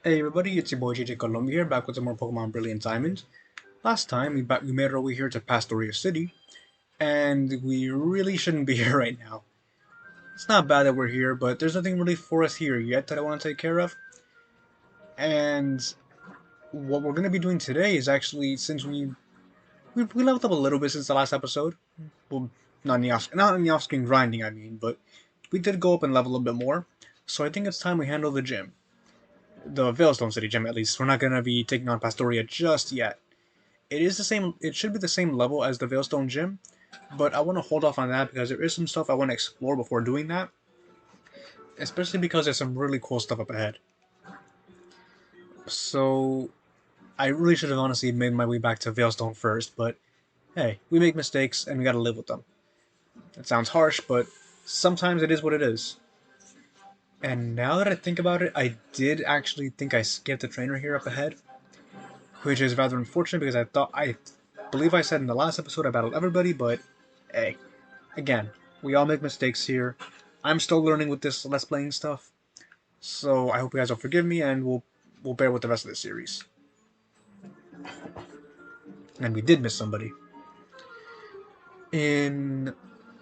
Hey everybody, it's your boy JJ Colombi here, back with some more Pokemon Brilliant Diamond. Last time, we made our way here to Pastoria City, and we really shouldn't be here right now. It's not bad that we're here, but there's nothing really for us here yet that I want to take care of. And what we're going to be doing today is actually, since we leveled up a little bit since the last episode, well, not in the off-screen grinding, I mean, but we did go up and level a bit more, so I think it's time we handle the gym. The Veilstone City gym, at least. We're not going to be taking on Pastoria just yet. It is the same. It should be the same level as the Veilstone Gym, but I want to hold off on that because there is some stuff I want to explore before doing that. Especially because there's some really cool stuff up ahead. So I really should have honestly made my way back to Veilstone first, but hey, we make mistakes and we gotta live with them. It sounds harsh, but sometimes it is what it is. And now that I think about it, I did actually think I skipped the trainer here up ahead, which is rather unfortunate because I believe I said in the last episode I battled everybody, but hey, again, we all make mistakes here. I'm still learning with this Let's Playing stuff, so I hope you guys will forgive me and we'll bear with the rest of the series. And we did miss somebody.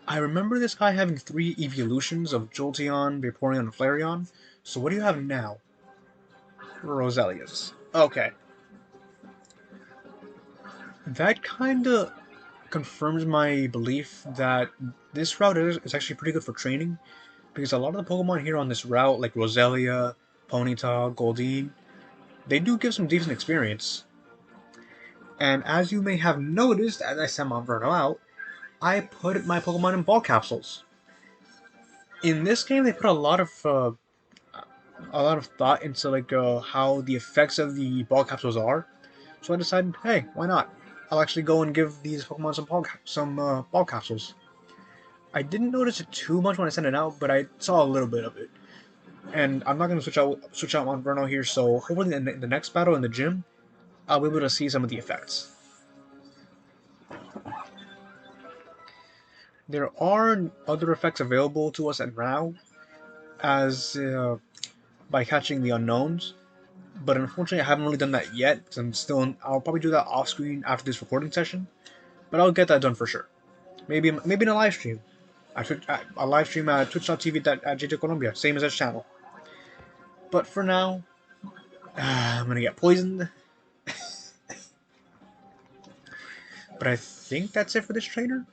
I remember this guy having 3 evolutions of Jolteon, Vaporeon, and Flareon. So what do you have now? Roselia's. Okay. That kinda confirms my belief that this route is actually pretty good for training, because a lot of the Pokemon here on this route, like Roselia, Ponyta, Goldeen, they do give some decent experience. And as you may have noticed, as I sent Monferno out, I put my Pokemon in ball capsules. In this game, they put a lot of thought into how the effects of the ball capsules are. So I decided, hey, why not? I'll actually go and give these Pokemon some ball capsules. I didn't notice it too much when I sent it out, but I saw a little bit of it. And I'm not going to switch out Monferno here, so hopefully in the next battle in the gym, I'll be able to see some of the effects. There are other effects available to us at now, as by catching the unknowns, but unfortunately I haven't really done that yet. I'll probably do that off screen after this recording session, but I'll get that done for sure. Maybe in a live stream. A live stream at twitch.tv at JJ Colombia, same as this channel. But for now, I'm gonna get poisoned. But I think that's it for this trainer.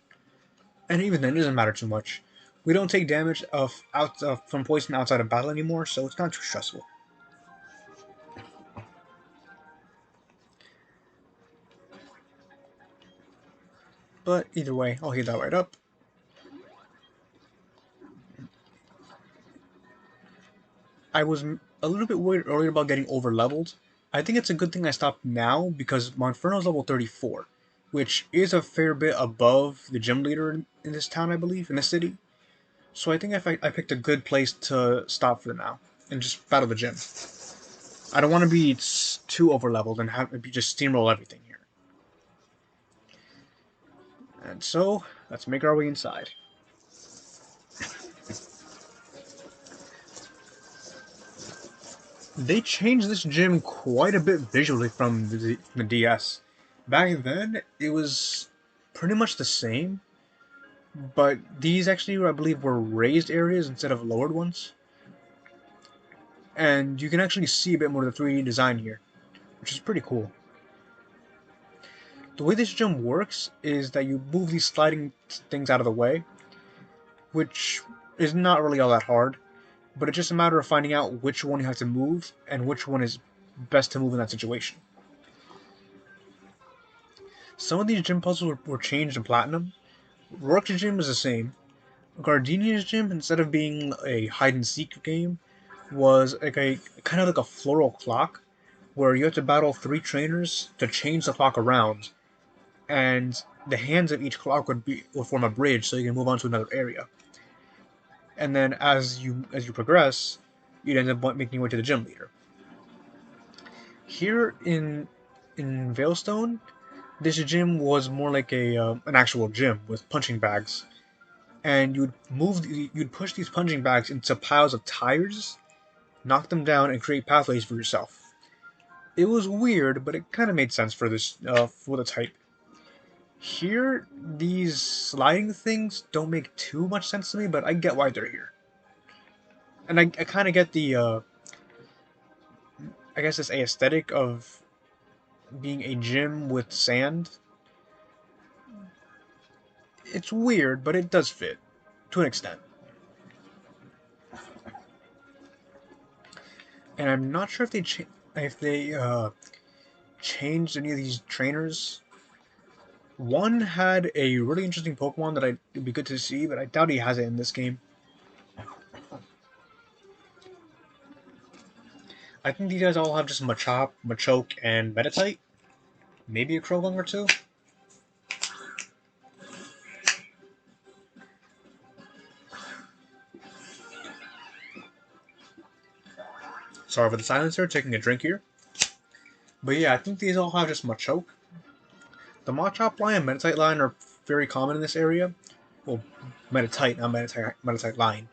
And even then, it doesn't matter too much. We don't take damage from poison outside of battle anymore, so it's not too stressful. But either way, I'll heal that right up. I was a little bit worried earlier about getting over leveled. I think it's a good thing I stopped now because Monferno's level 34, which is a fair bit above the gym leader in this town, I believe, in this city. So I think I picked a good place to stop for now and just battle the gym. I don't want to be too over leveled and just steamroll everything here. And so, let's make our way inside. They changed this gym quite a bit visually from the DS. Back then, it was pretty much the same, but these actually, I believe, were raised areas instead of lowered ones. And you can actually see a bit more of the 3D design here, which is pretty cool. The way this gym works is that you move these sliding things out of the way, which is not really all that hard, but it's just a matter of finding out which one you have to move and which one is best to move in that situation. Some of these gym puzzles were changed in Platinum. Rourke's gym is the same. Gardenia's gym, instead of being a hide and seek game, was like a kind of like a floral clock, where you have to battle 3 trainers to change the clock around, and the hands of each clock would form a bridge so you can move on to another area. And then as you progress, you'd end up making your way to the gym leader. Here in Veilstone, this gym was more like an actual gym with punching bags, and you'd push these punching bags into piles of tires, knock them down, and create pathways for yourself. It was weird, but it kind of made sense for this for the type. Here, these sliding things don't make too much sense to me, but I get why they're here. And I kind of get the, I guess this aesthetic of being a gym with sand. It's weird, but it does fit to an extent. And I'm not sure if they changed any of these trainers. One had a really interesting Pokemon that it'd be good to see, but I doubt he has it in this game. I think these guys all have just Machop, Machoke, and Meditite. Maybe a Croagunk or two. Sorry for the silencer, taking a drink here. But yeah, I think these all have just Machoke. The Machop line and Meditite line are very common in this area. Well, Meditite, not Meditite line.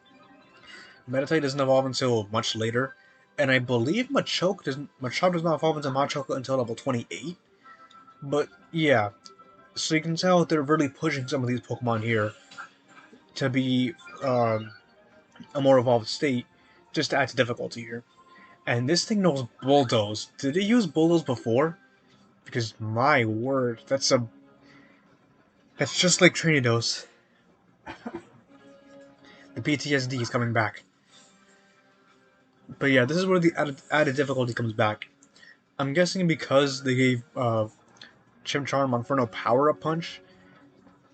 Meditite doesn't evolve until much later, and I believe Machop does not evolve into Machoke until level 28. But yeah, so you can tell they're really pushing some of these Pokemon here to be a more evolved state, just to add to difficulty here. And this thing knows Bulldoze. Did it use Bulldoze before? Because my word, that's just like Trinidos. The PTSD is coming back. But yeah, this is where the added difficulty comes back. I'm guessing because they gave Chimchar and Monferno Power-Up Punch,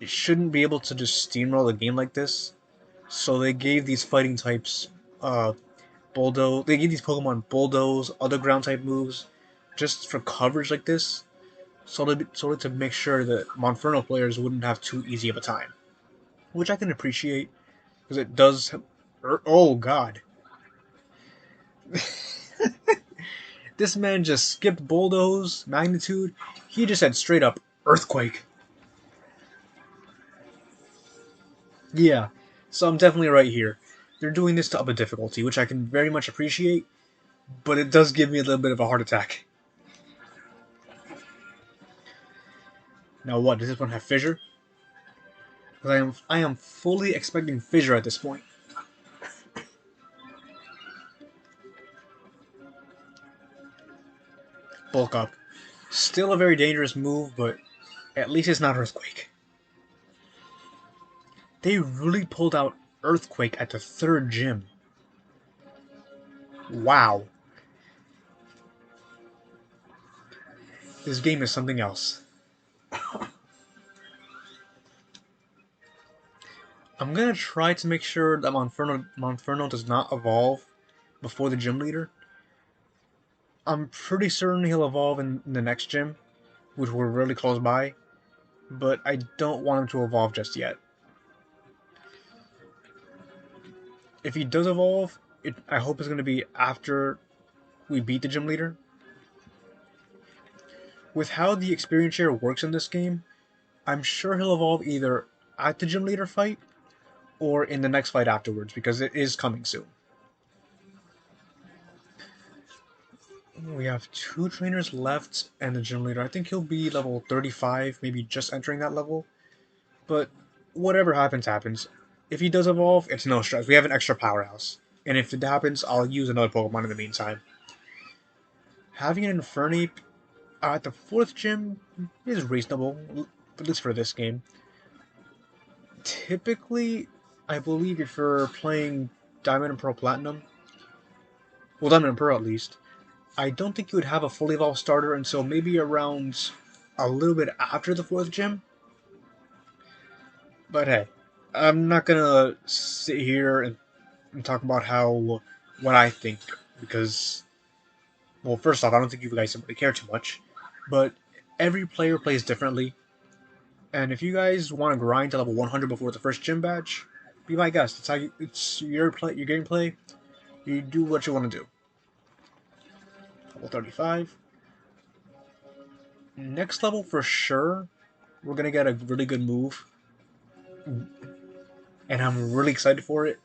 it shouldn't be able to just steamroll a game like this. So they gave these fighting types Bulldoze. They gave these Pokemon Bulldoze, other ground type moves, just for coverage like this, solely to make sure that Monferno players wouldn't have too easy of a time. Which I can appreciate, because it does. Oh god. This man just skipped Bulldoze, Magnitude. He just said straight up Earthquake. Yeah, so I'm definitely right here. They're doing this to up a difficulty, which I can very much appreciate, but it does give me a little bit of a heart attack. Now what, does this one have Fissure? Because I am fully expecting Fissure at this point. Bulk Up. Still a very dangerous move, but at least it's not Earthquake. They really pulled out Earthquake at the third gym. Wow. This game is something else. I'm gonna try to make sure that Monferno does not evolve before the gym leader. I'm pretty certain he'll evolve in the next gym, which we're really close by, but I don't want him to evolve just yet. If he does evolve, I hope it's going to be after we beat the gym leader. With how the experience share works in this game, I'm sure he'll evolve either at the gym leader fight or in the next fight afterwards, because it is coming soon. We have 2 trainers left and the gym leader. I think he'll be level 35, maybe just entering that level. But whatever happens, happens. If he does evolve, it's no stress. We have an extra powerhouse. And if it happens, I'll use another Pokemon in the meantime. Having an Infernape at the 4th gym is reasonable, at least for this game. Typically, I believe if you're playing Diamond and Pearl Platinum, well, Diamond and Pearl at least, I don't think you would have a fully evolved starter until maybe around a little bit after the 4th gym. But hey, I'm not gonna sit here and talk about what I think, because, well, first off, I don't think you guys really care too much, but every player plays differently, and if you guys want to grind to level 100 before the first gym badge, be my guest. It's your gameplay. You do what you want to do. Level 35. Next level for sure, we're gonna get a really good move, and I'm really excited for it,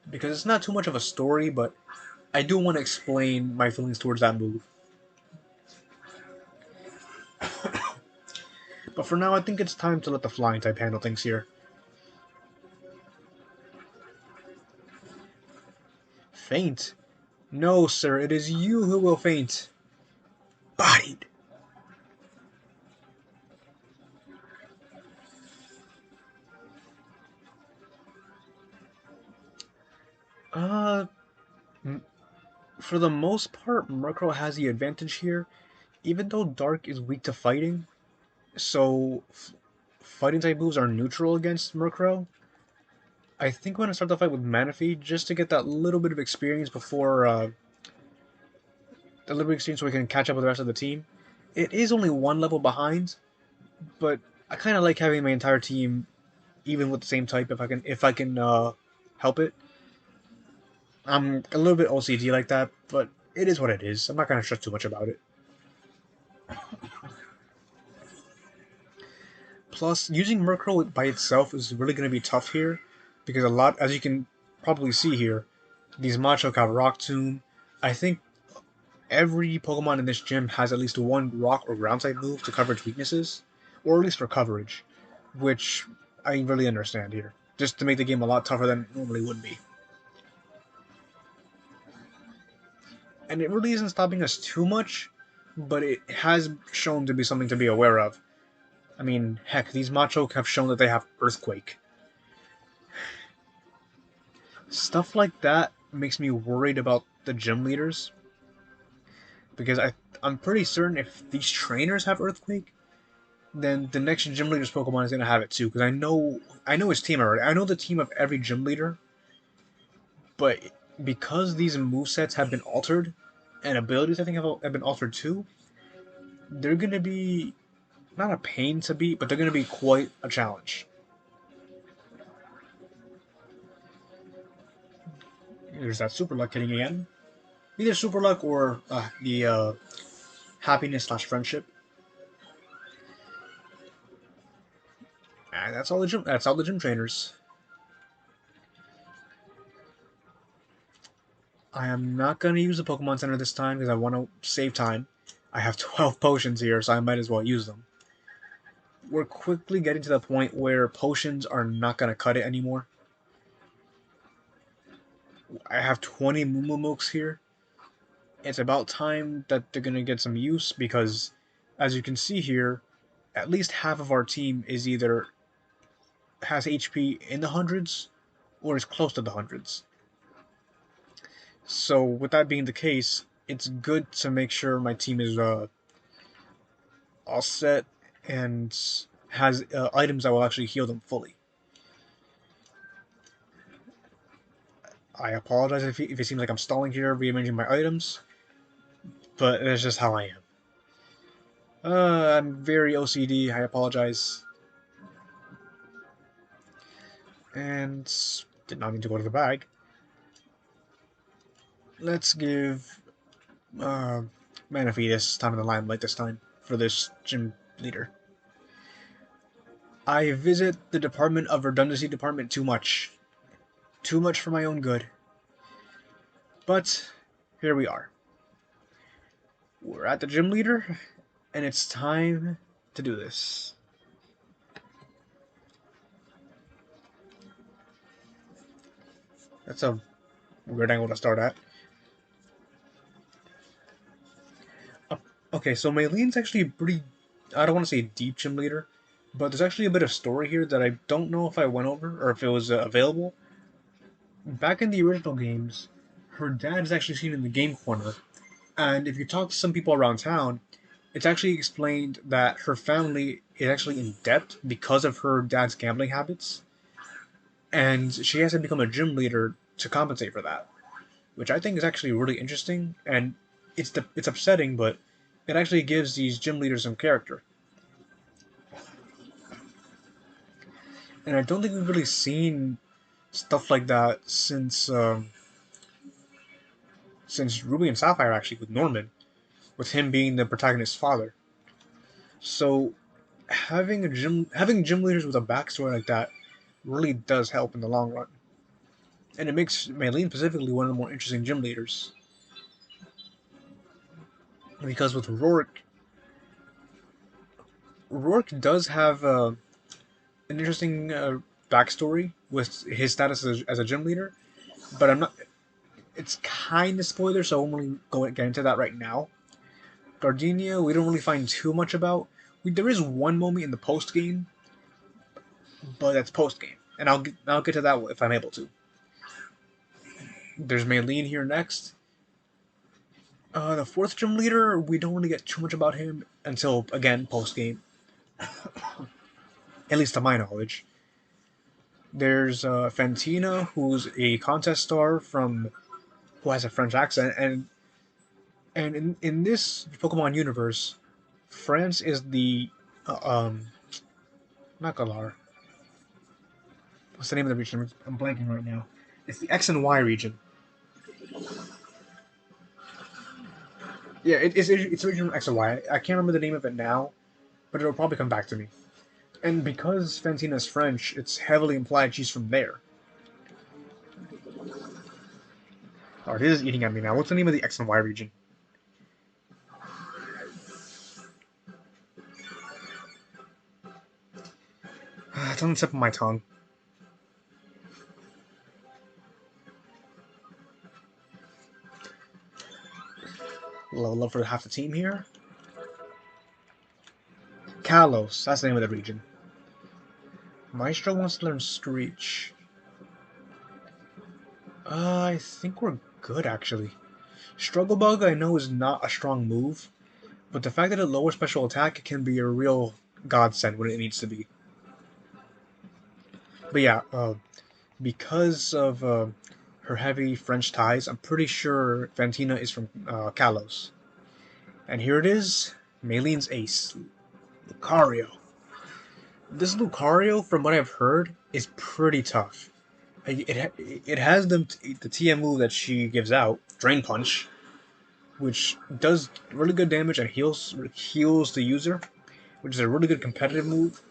because it's not too much of a story, but I do want to explain my feelings towards that move. But for now, I think it's time to let the flying type handle things here. Faint? No, sir, it is you who will faint. Bodied. Uh, for the most part, Murkrow has the advantage here, even though Dark is weak to fighting. So, fighting type moves are neutral against Murkrow. I think I'm gonna start the fight with Manaphy just to get that little bit of experience before a little bit of experience so we can catch up with the rest of the team. It is only one level behind, but I kind of like having my entire team even with the same type if I can help it. I'm a little bit OCD like that, but it is what it is. I'm not gonna stress too much about it. Plus, using Murkrow by itself is really gonna be tough here because a lot, as you can probably see here, these Machoke have Rock Tomb. I think every Pokemon in this gym has at least one Rock or Ground type move to cover its weaknesses, or at least for coverage, which I really understand here, just to make the game a lot tougher than it normally would be. And it really isn't stopping us too much, but it has shown to be something to be aware of. I mean, heck, these Machoke have shown that they have Earthquake. Stuff like that makes me worried about the gym leaders, because I'm pretty certain if these trainers have Earthquake, then the next gym leader's Pokemon is gonna have it too. Because I know his team already. I know the team of every gym leader, but because these movesets have been altered, and abilities I think have been altered too, they're gonna be not a pain to beat, but they're gonna be quite a challenge. There's that Super Luck hitting again. Either Super Luck or the Happiness slash Friendship. And that's all the gym. That's all the gym trainers. I am not gonna use the Pokemon Center this time because I want to save time. I have 12 potions here, so I might as well use them. We're quickly getting to the point where potions are not gonna cut it anymore. I have 20 Mooks here. It's about time that they're gonna get some use because, as you can see here, at least half of our team is either has HP in the hundreds or is close to the hundreds. So with that being the case, it's good to make sure my team is all set and has items that will actually heal them fully. I apologize if it seems like I'm stalling here, rearranging my items, but that's just how I am. I'm very OCD, I apologize. And did not need to go to the bag. Let's give uh, Manaphy this time in the limelight this time for this gym leader. I visit the Department of Redundancy Department too much. Too much for my own good. But here we are. We're at the gym leader, and it's time to do this. That's a weird angle to start at. Okay, so Maylene's actually a pretty, I don't want to say deep gym leader, but there's actually a bit of story here that I don't know if I went over or if it was available. Back in the original games, her dad is actually seen in the game corner, and if you talk to some people around town, it's actually explained that her family is actually in debt because of her dad's gambling habits, and she has to become a gym leader to compensate for that, which I think is actually really interesting, and it's upsetting, but it actually gives these gym leaders some character. And I don't think we've really seen stuff like that since Ruby and Sapphire actually with Norman, with him being the protagonist's father. So having gym leaders with a backstory like that really does help in the long run, and it makes Maylene specifically one of the more interesting gym leaders. because with Rourke does have an interesting backstory with his status as a gym leader, but I'm not. It's kind of spoiler, so I won't really get into that right now. Gardenia, we don't really find too much about. There is one moment in the post game, but that's post game, and I'll get to that if I'm able to. There's Maylene here next. The fourth gym leader, we don't really get too much about him until again post game, at least to my knowledge. There's Fantina, who's a contest star from who has a French accent, and in this Pokemon universe, France is the not Galar. What's the name of the region? I'm blanking right now. It's the X and Y region. Yeah, it's original X and Y. I can't remember the name of it now, but it'll probably come back to me. And because Fantina's French, it's heavily implied she's from there. Oh, it is eating at me now. What's the name of the X and Y region? It's on the tip of my tongue. Level up for half the team here. Kalos, that's the name of the region. Maestro wants to learn Screech. I think we're good, actually. Struggle Bug, I know, is not a strong move, but the fact that it lowers special attack can be a real godsend when it needs to be. But yeah, because of her heavy French ties, I'm pretty sure Fantina is from Kalos. And here it is, Maylene's ace, Lucario. This Lucario, from what I've heard, is pretty tough. It has the TM move that she gives out, Drain Punch, which does really good damage and heals the user, which is a really good competitive move.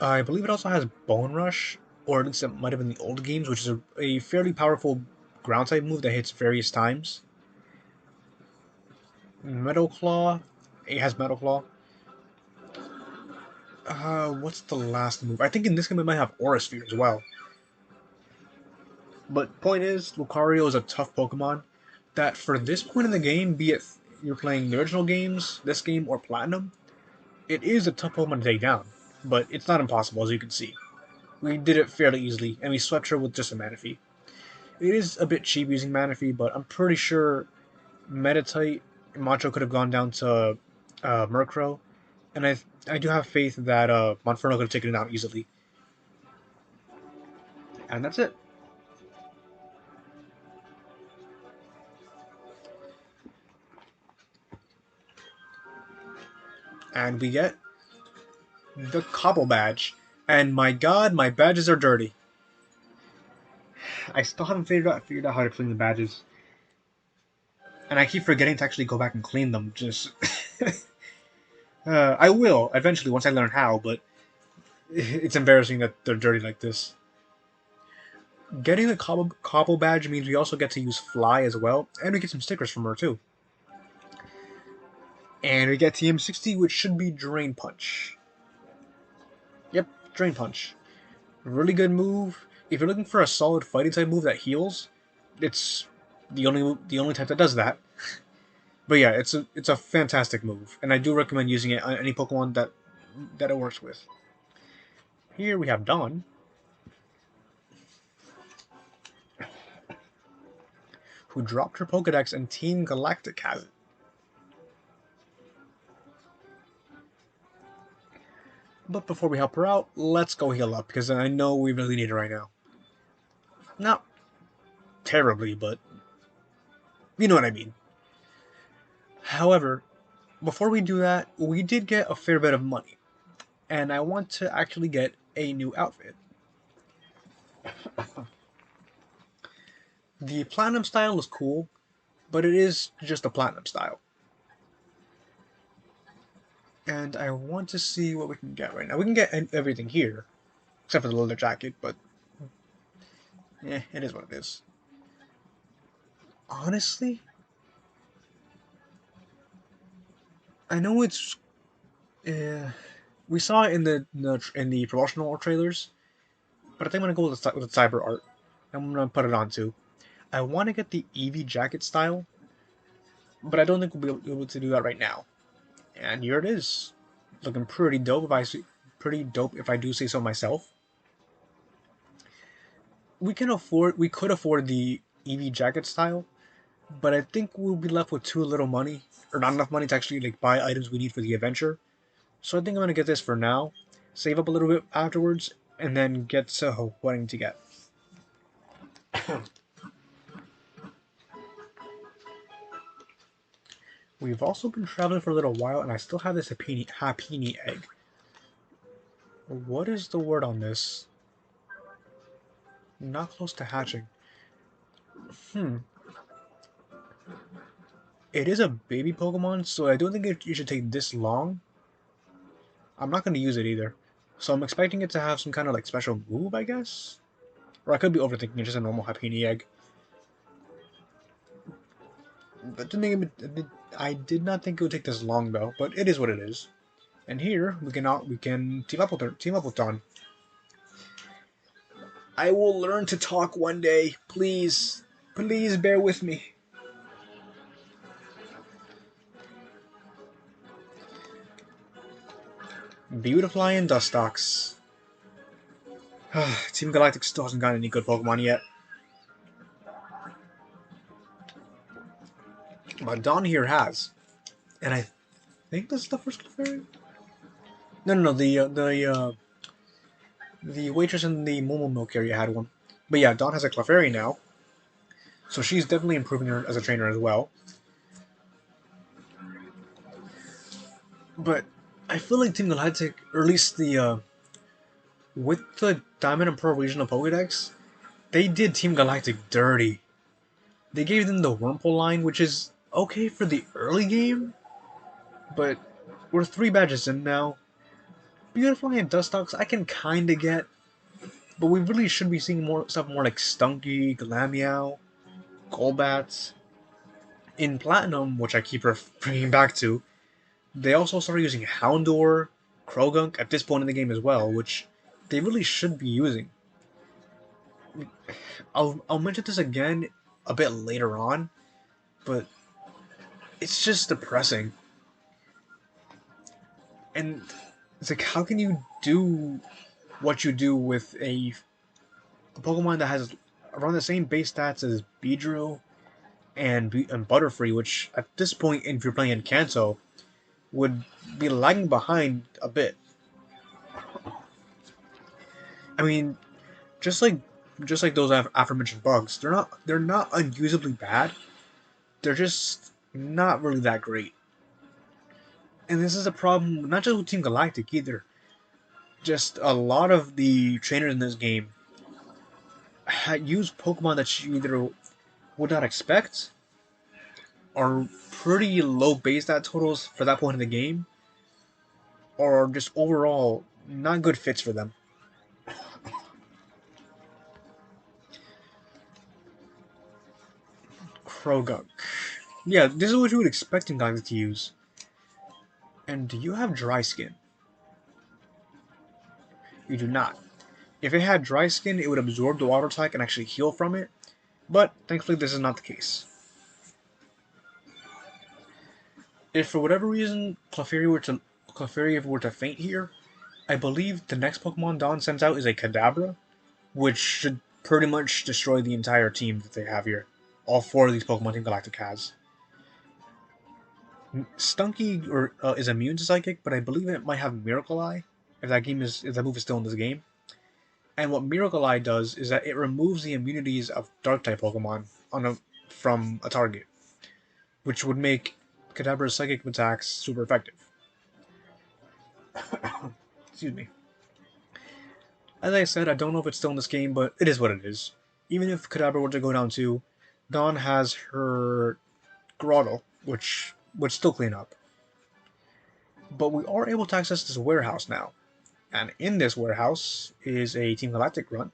I believe it also has Bone Rush, or at least it might have been the old games, which is a fairly powerful ground type move that hits various times. Metal Claw, it has Metal Claw. What's the last move? I think in this game it might have Aura Sphere as well. But point is, Lucario is a tough Pokemon that for this point in the game, be it you're playing the original games, this game, or Platinum, it is a tough Pokemon to take down. But it's not impossible, as you can see. We did it fairly easily, and we swept her with just a Manaphy. It is a bit cheap using Manaphy, but I'm pretty sure Meditite Macho could have gone down to Murkrow, and I do have faith that Monferno could have taken it out easily. And that's it. And we get the Cobble Badge. And my god, my badges are dirty. I still haven't figured out how to clean the badges. And I keep forgetting to actually go back and clean them. Just I will eventually once I learn how, but it's embarrassing that they're dirty like this. Getting the Cobble Badge means we also get to use Fly as well, and we get some stickers from her too. And we get TM60, which should be Drain Punch. Yep, Drain Punch. Really good move. If you're looking for a solid fighting type move that heals, it's the only type that does that. But yeah, it's a fantastic move, and I do recommend using it on any Pokemon that it works with. Here we have Dawn, who dropped her Pokedex and Team Galactic has it. But before we help her out, let's go heal up, because I know we really need it right now. Not terribly, but you know what I mean. However, before we do that, we did get a fair bit of money, and I want to actually get a new outfit. The Platinum style is cool, but it is just a Platinum style. And I want to see what we can get right now. We can get everything here, except for the leather jacket, but it is what it is. Honestly, I know it's. Uh, we saw it in the promotional trailers, but I think I'm gonna go with the cyber art. I'm gonna put it on too. I want to get the Eevee jacket style, but I don't think we'll be able to do that right now. And here it is, looking pretty dope. Pretty dope if I do say so myself. We could afford the Eevee jacket style, but I think we'll be left with too little money, or not enough money to actually like buy items we need for the adventure. So I think I'm gonna get this for now, save up a little bit afterwards, and then get to wanting to get. We've also been traveling for a little while, and I still have this Happini egg. What is the word on this? Not close to hatching. Hmm. It is a baby Pokemon, so I don't think it should take this long. I'm not going to use it either. So I'm expecting it to have some kind of like special move, I guess? Or I could be overthinking it, just a normal Happini egg. But I did not think it would take this long though, but it is what it is. And here we can team up with Dawn. I will learn to talk one day. Please. Please bear with me. Beautifly and Dustox. Team Galactic still hasn't gotten any good Pokemon yet. But Dawn here has. And I think this is the first Clefairy? No. The waitress in the Momo Milk area had one. But yeah, Dawn has a Clefairy now. So she's definitely improving her as a trainer as well. But I feel like Team Galactic, or at least with the Diamond and Pearl regional Pokedex, they did Team Galactic dirty. They gave them the Wurmple line, which is okay for the early game, but we're 3 badges in now. Beautifly and Dustox I can kinda get, but we really should be seeing more stuff more like Stunky, Glameow, Golbats. In Platinum, which I keep bringing back to, they also started using Houndour, Krogunk at this point in the game as well, which they really should be using. I'll mention this again a bit later on, but it's just depressing. And it's like, how can you do what you do with a Pokemon that has around the same base stats as Beedrill and Butterfree, which at this point, if you're playing in Kanto, would be lagging behind a bit. I mean, just like those aforementioned bugs, they're not unusably bad. They're just not really that great. And this is a problem not just with Team Galactic either. Just a lot of the trainers in this game use Pokemon that you either would not expect, are pretty low base stat totals for that point in the game, or just overall not good fits for them. Krogunk. Yeah, this is what you would expect in Galactic to use. And do you have dry skin? You do not. If it had dry skin, it would absorb the water type and actually heal from it, but thankfully this is not the case. If for whatever reason Clefairy were to faint here, I believe the next Pokemon Dawn sends out is a Kadabra, which should pretty much destroy the entire team that they have here. All 4 of these Pokemon Team Galactic has. Stunky is immune to Psychic, but I believe it might have Miracle Eye if that move is still in this game. And what Miracle Eye does is that it removes the immunities of Dark type Pokemon from a target, which would make Kadabra's psychic attacks super effective. Excuse me. As I said, I don't know if it's still in this game, but it is what it is. Even if Kadabra were to go down too, Dawn has her Grotto, which would still clean up. But we are able to access this warehouse now. And in this warehouse is a Team Galactic grunt.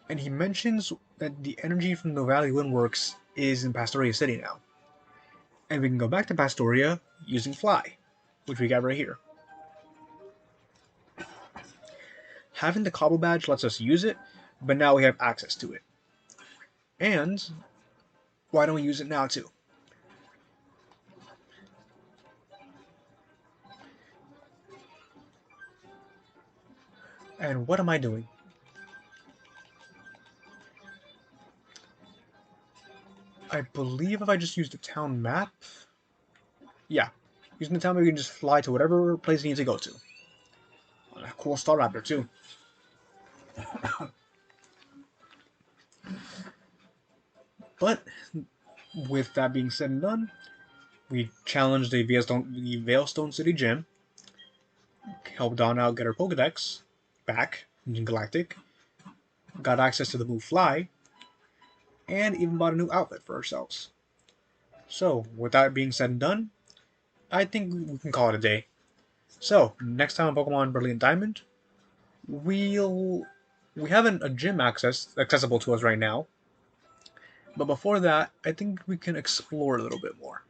And he mentions that the energy from the Valley Windworks is in Pastoria City now. And we can go back to Pastoria using Fly, which we got right here. Having the Cobble Badge lets us use it, but now we have access to it. And why don't we use it now too? And what am I doing? I believe if I just use the town map... Yeah, using the town map, you can just fly to whatever place you need to go to. A cool Star Raptor too. But with that being said and done, we challenged the Veilstone City Gym, helped Dawn out get her Pokedex back in Galactic, got access to the move Fly, and even bought a new outfit for ourselves. So, with that being said and done, I think we can call it a day. So, next time on Pokemon Brilliant Diamond, we have a gym accessible to us right now. But before that, I think we can explore a little bit more.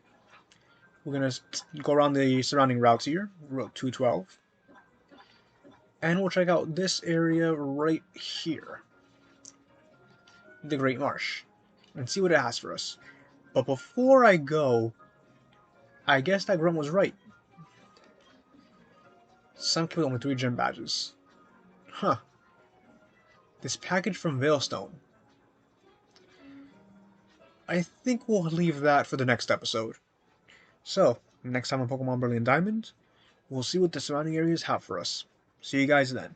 We're going to go around the surrounding routes here, Route 212. And we'll check out this area right here, the Great Marsh, and see what it has for us. But before I go, I guess that grunt was right. Some kid with only 3 gym badges. Huh. This package from Veilstone. I think we'll leave that for the next episode. So, next time on Pokemon Brilliant Diamond, we'll see what the surrounding areas have for us. See you guys then.